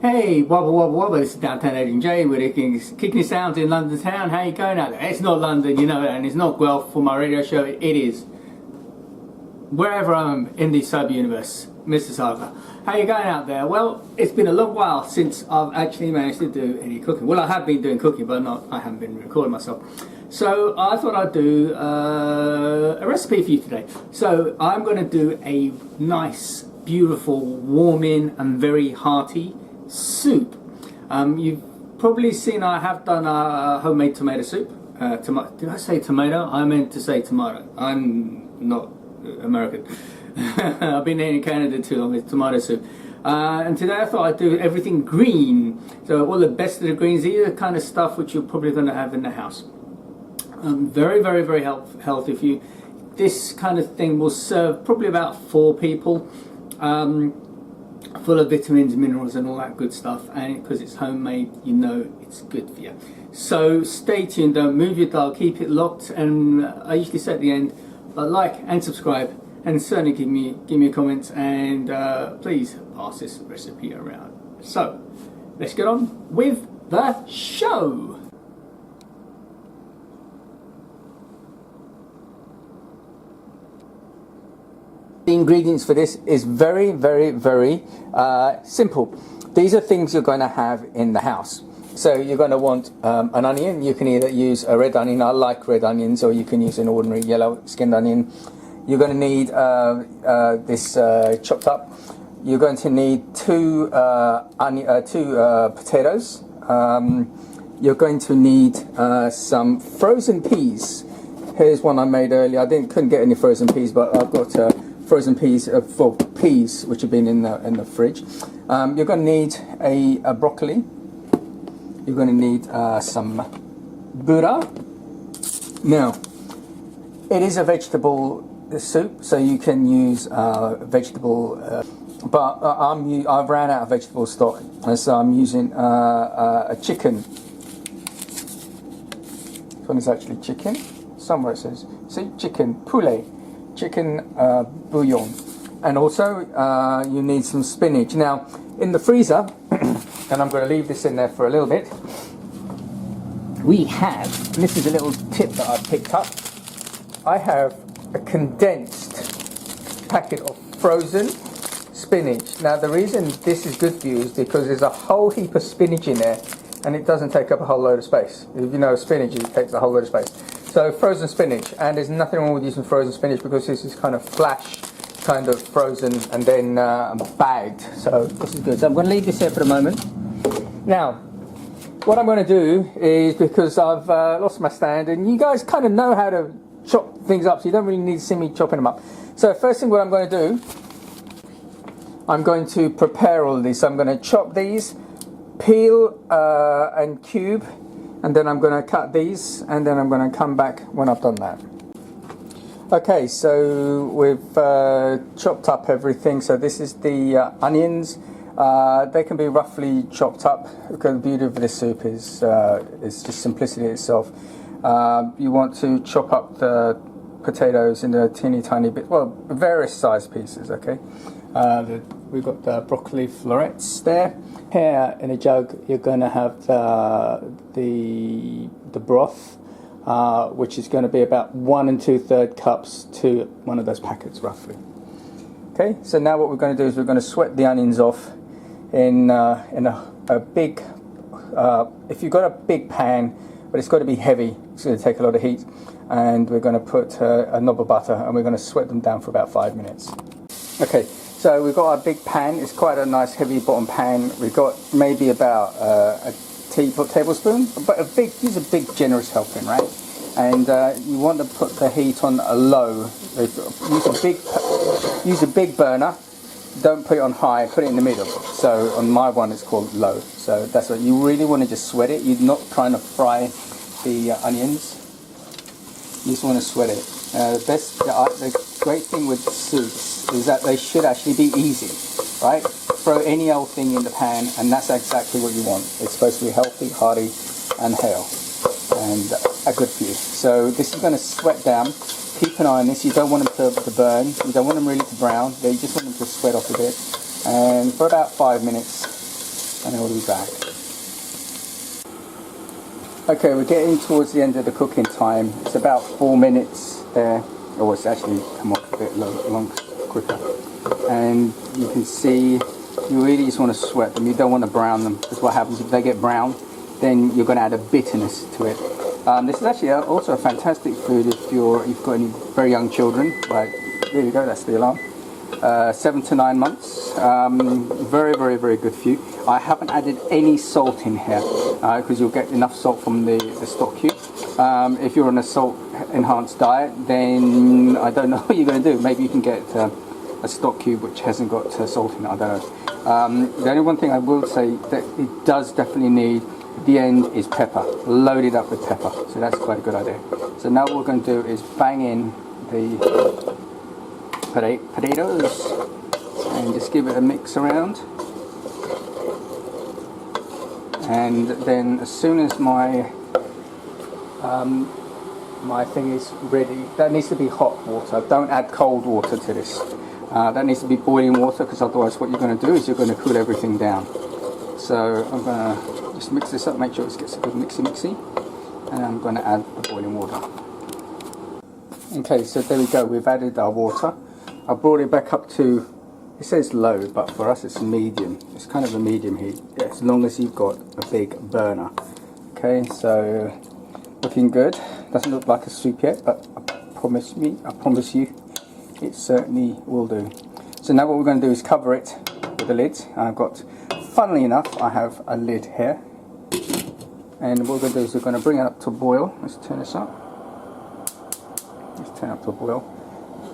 Hey, wobble wobble wobble, this is Downtown Adrian J with the kicking sounds in London town. How you going out there? It's not London, you know that, and it's not Guelph for my radio show. It is wherever I'm in the sub-universe, Mississauga. How you going out there? Well, it's been a long while since I've actually managed to do any cooking. Well, I have been doing cooking, but I haven't been recording myself. So I thought I'd do a recipe for you today. So I'm going to do a nice, beautiful, warming and very hearty soup. You've probably seen I have done a homemade tomato soup. Did I say tomato? I meant to say tomato. I'm not American. I've been here in Canada too long. It's tomato soup. And today I thought I'd do everything green. So all the best of the greens. These are the kind of stuff which you're probably going to have in the house. Very, very, very healthy for you. This kind of thing will serve probably about 4 people. Full of vitamins, minerals and all that good stuff, and because it's homemade, you know it's good for you. So stay tuned, don't move your dial, keep it locked, and I usually say at the end, like and subscribe, and certainly give me a comment, and please pass this recipe around. So let's get on with the show. The ingredients for this is very, very, very simple. These are things you're going to have in the house. So you're going to want an onion. You can either use a red onion. I like red onions, or you can use an ordinary yellow skinned onion. You're going to need this chopped up. You're going to need two potatoes. You're going to need some frozen peas. Here's one I made earlier. I couldn't get any frozen peas, but I've got frozen peas for peas which have been in the fridge. You're going to need a broccoli. You're going to need some burra. Now, it is a vegetable soup, so you can use vegetable, but I've ran out of vegetable stock, and so I'm using a chicken. This one is actually chicken. Somewhere it says, see, chicken, poulet. Chicken bouillon, and also you need some spinach. Now in the freezer, and I'm going to leave this in there for a little bit, we have, and this is a little tip that I picked up, I have a condensed packet of frozen spinach. Now the reason this is good for you is because there's a whole heap of spinach in there, and it doesn't take up a whole load of space. If you know spinach, it takes a whole load of space. So frozen spinach, and there's nothing wrong with using frozen spinach because this is kind of flash, kind of frozen and then bagged. So this is good. So I'm going to leave this here for the moment. Now, what I'm going to do is, because I've lost my stand, and you guys kind of know how to chop things up, so you don't really need to see me chopping them up. So first thing what I'm going to do, I'm going to prepare all of these. So I'm going to chop these, peel and cube, and then I'm going to cut these, and then I'm going to come back when I've done that. Okay, so we've chopped up everything. So this is the onions. They can be roughly chopped up, because the beauty of this soup is just simplicity itself. You want to chop up the potatoes into teeny tiny bit, well, various size pieces. Okay, we've got the broccoli florets there. Here in a jug, you're going to have the broth, which is going to be about 1 2/3 cups to one of those packets, roughly. Okay, so now what we're going to do is we're going to sweat the onions off in a big. If you've got a big pan, but it's got to be heavy, it's going to take a lot of heat, and we're going to put a knob of butter, and we're going to sweat them down for about 5 minutes. Okay. So we've got our big pan. It's quite a nice heavy bottom pan. We've got maybe about a tablespoon, but use a big generous helping, right? And you want to put the heat on a low. Use a big burner. Don't put it on high. Put it in the middle. So on my one, it's called low. So that's what you really want to just sweat it. You're not trying to fry the onions. You just want to sweat it. The great thing with soups is that they should actually be easy, right? Throw any old thing in the pan, and that's exactly what you want. It's supposed to be healthy, hearty, and hale, and good for you. So this is going to sweat down. Keep an eye on this. You don't want them to burn. You don't want them really to brown. You just want them to sweat off a bit, and for about 5 minutes. and I'll be back. Okay, we're getting towards the end of the cooking time. It's about 4 minutes there. Oh, it's actually come off a bit quicker. And you can see, you really just want to sweat them. You don't want to brown them, because what happens if they get brown, then you're going to add a bitterness to it. This is actually also a fantastic food if you've got any very young children. Like, there you go, that's the alarm. 7 to 9 months. Very, very, very good for you. I haven't added any salt in here because you'll get enough salt from the stock cube. If you're on a salt enhanced diet, then I don't know what you're going to do. Maybe you can get a stock cube which hasn't got salt in it. I don't know. The only one thing I will say that it does definitely need at the end is pepper. Load it up with pepper. So that's quite a good idea. So now what we're going to do is bang in the potatoes and just give it a mix around. And then as soon as my thing is ready, that needs to be hot water. Don't add cold water to this. That needs to be boiling water, because otherwise what you're going to do is you're going to cool everything down. So I'm going to just mix this up, make sure it gets a good mixy, and I'm going to add the boiling water. Okay, so there we go, we've added our water. I brought it back up to, it says low, but for us it's medium. It's kind of a medium heat, as long as you've got a big burner. Okay, so looking good. Doesn't look like a soup yet, but I promise you, it certainly will do. So now what we're going to do is cover it with a lid. I've got, funnily enough, I have a lid here. And what we're going to do is we're going to bring it up to a boil. Let's turn this up. Let's turn it up to a boil.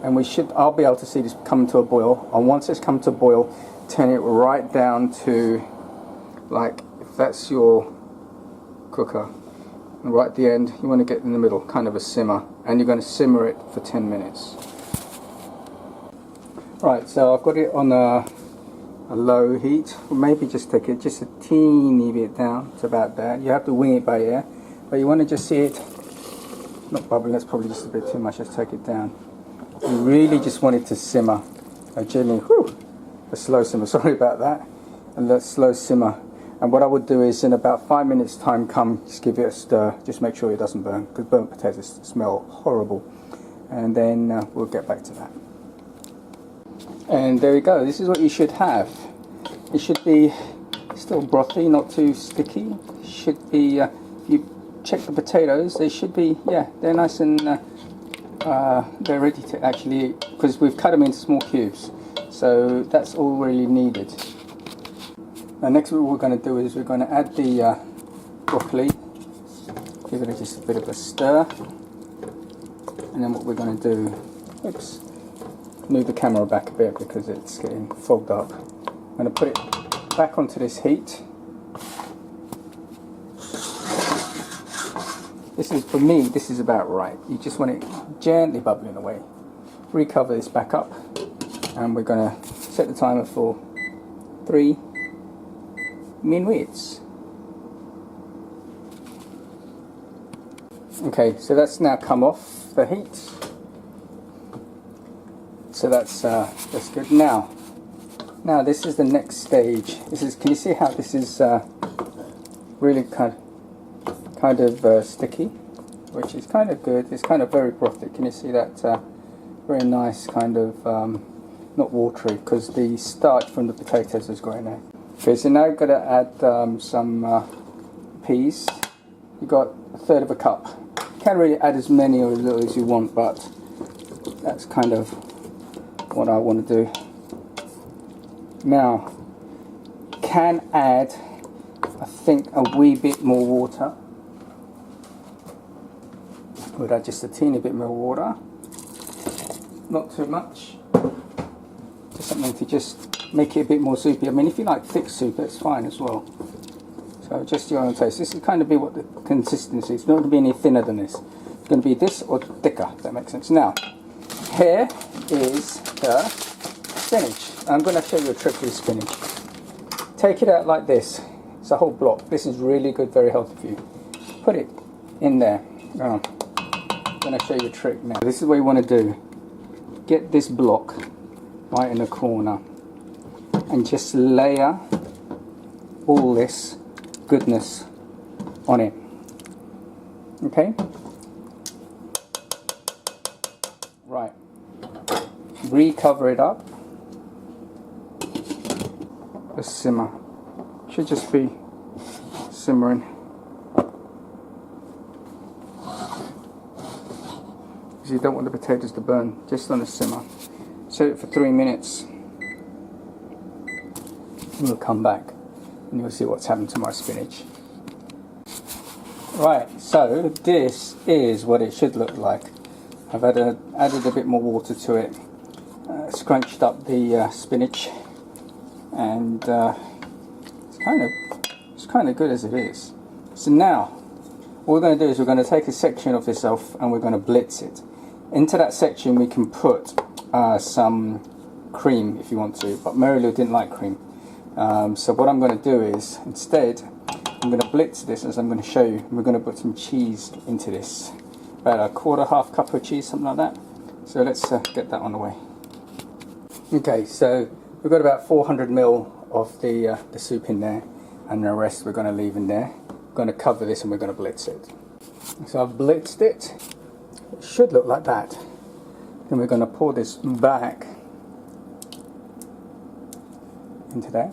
And I'll be able to see this come to a boil. And once it's come to a boil, turn it right down to, like, if that's your cooker, and right at the end, you want to get in the middle, kind of a simmer. And you're going to simmer it for 10 minutes. Right, so I've got it on a low heat. Maybe just take it just a teeny bit down to about that. You have to wing it by ear, but you want to just see it not bubbling. That's probably just a bit too much. Let's take it down. You really just want it to simmer. Generally, a slow simmer. Sorry about that. A slow simmer. And what I would do is, in about 5 minutes time, just give it a stir. Just make sure it doesn't burn, because burnt potatoes smell horrible. And then we'll get back to that. And there we go. This is what you should have. It should be still brothy, not too sticky. Should be. If you check the potatoes, they should be. Yeah, they're nice and they're ready to actually eat, because we've cut them into small cubes. So that's all really needed. Now next what we're going to do is we're going to add the broccoli. Give it just a bit of a stir. And then what we're going to do. Oops. Move the camera back a bit because it's getting fogged up. I'm going to put it back onto this heat. This is, for me, this is about right. You just want it gently bubbling away. Recover this back up, and we're going to set the timer for 3 minutes. Okay, so that's now come off the heat. So that's good. Now this is the next stage. Can you see how this is really kind of sticky, which is kind of good. It's kind of very brothy. Can you see that? Very nice, kind of not watery, because the starch from the potatoes is going there. Okay, so now you've got to add some peas. You've got 1/3 of a cup. You can't really add as many or as little as you want, but that's kind of what I want to do. Now, can add, I think, a wee bit more water. Would add just a teeny bit more water, not too much. Just something to just make it a bit more soupy. I mean, if you like thick soup, that's fine as well. So just your own taste. This is kind of be what the consistency is. It's not going to be any thinner than this. It's going to be this or thicker, if that makes sense. Now, here is the spinach. I'm going to show you a trick with spinach. Take it out like this. It's a whole block. This is really good, very healthy for you. Put it in there. I'm going to show you a trick now. This is what you want to do. Get this block right in the corner and just layer all this goodness on it. Okay? Right. Recover it up. Let's simmer. Should just be simmering. Because you don't want the potatoes to burn, just on a simmer. Set it for 3 minutes. We'll come back and you'll see what's happened to my spinach. Right, so this is what it should look like. I've added a bit more water to it, scrunched up the spinach, and it's kind of good as it is. So now, what we're going to do is we're going to take a section of this off and we're going to blitz it. Into that section we can put some cream if you want to, but Mary Lou didn't like cream. So what I'm going to do is, instead, I'm going to blitz this, as I'm going to show you. We're going to put some cheese into this. About a half cup of cheese, something like that. So let's get that on the way. Okay, so we've got about 400 ml of the soup in there, and the rest we're going to leave in there. We're going to cover this and we're going to blitz it. So I've blitzed it. It should look like that. Then we're going to pour this back into there.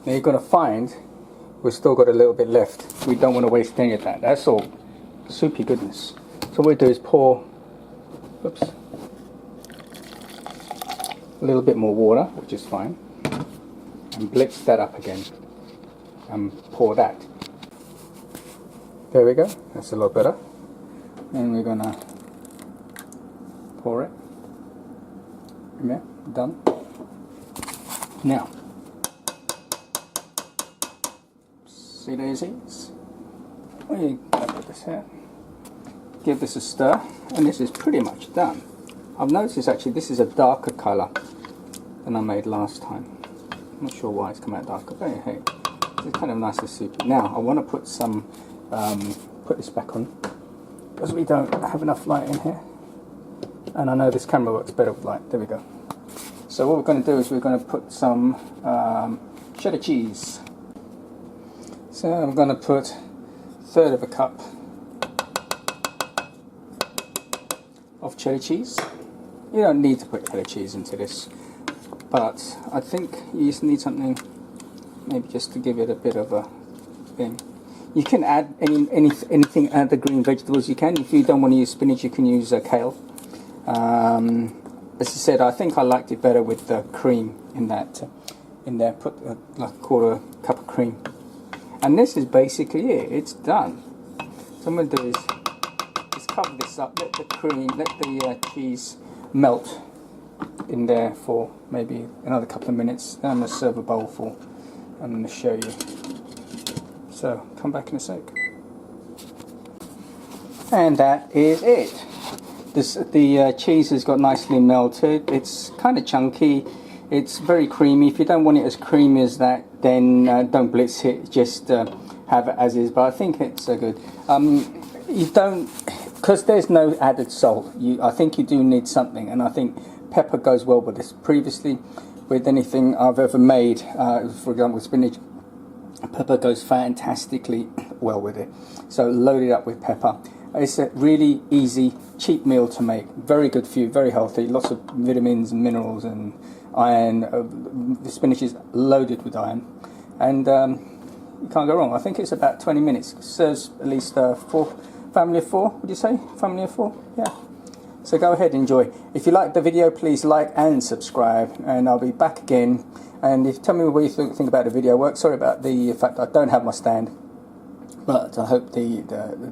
Now you're going to find we've still got a little bit left. We don't want to waste any of that. That's all soupy goodness. So what we do is pour, oops, a little bit more water, which is fine, and blitz that up again and pour that. There we go, that's a lot better. And we're gonna pour it in there. Done. Now, see daisies, we put this here, give this a stir, and this is pretty much done. I've noticed actually this is a darker colour than I made last time. I'm not sure why it's come out darker, but hey, it's kind of nice and soupy. Now I want to put some, put this back on, because we don't have enough light in here, and I know this camera works better with light. There we go. So what we're going to do is we're going to put some cheddar cheese. So I'm going to put 1/3 of a cup of cheddar cheese. You don't need to put cheddar cheese into this, but I think you just need something, maybe just to give it a bit of a thing. You can add anything, add the green vegetables you can. If you don't want to use spinach, you can use kale. As I said, I think I liked it better with the cream in that. In there, put like 1/4 cup of cream, and this is basically it. It's done. So I'm going to do is just cover this up, let the cream, let the cheese melt in there for maybe another couple of minutes. Then I'm going to serve a bowl full. I'm going to show you. So come back in a sec. And that is it. The cheese has got nicely melted. It's kind of chunky. It's very creamy. If you don't want it as creamy as that, then don't blitz it. Just have it as is. But I think it's good. You don't, because there's no added salt. I think you do need something, and I think pepper goes well with this. Previously, with anything I've ever made, for example, spinach, pepper goes fantastically well with it. So load it up with pepper. It's a really easy, cheap meal to make. Very good for you, very healthy. Lots of vitamins and minerals and iron. The spinach is loaded with iron, and you can't go wrong. I think it's about 20 minutes. It serves at least family of 4. Would you say family of 4? Yeah. So go ahead, enjoy. If you like the video, please like and subscribe, and I'll be back again. And tell me what you think about the video work. Sorry about the fact I don't have my stand, but I hope the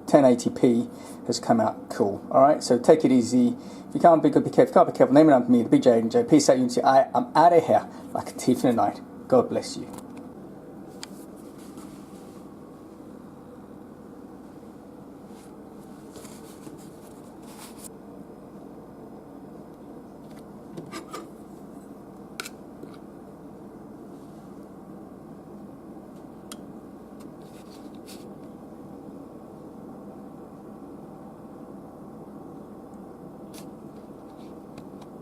1080p has come out cool. Alright, so take it easy. If you can't be good, be careful. If you can't be careful, name it up to me, the big J and J. Peace out, unity. I am out of here like a thief in the night. God bless you.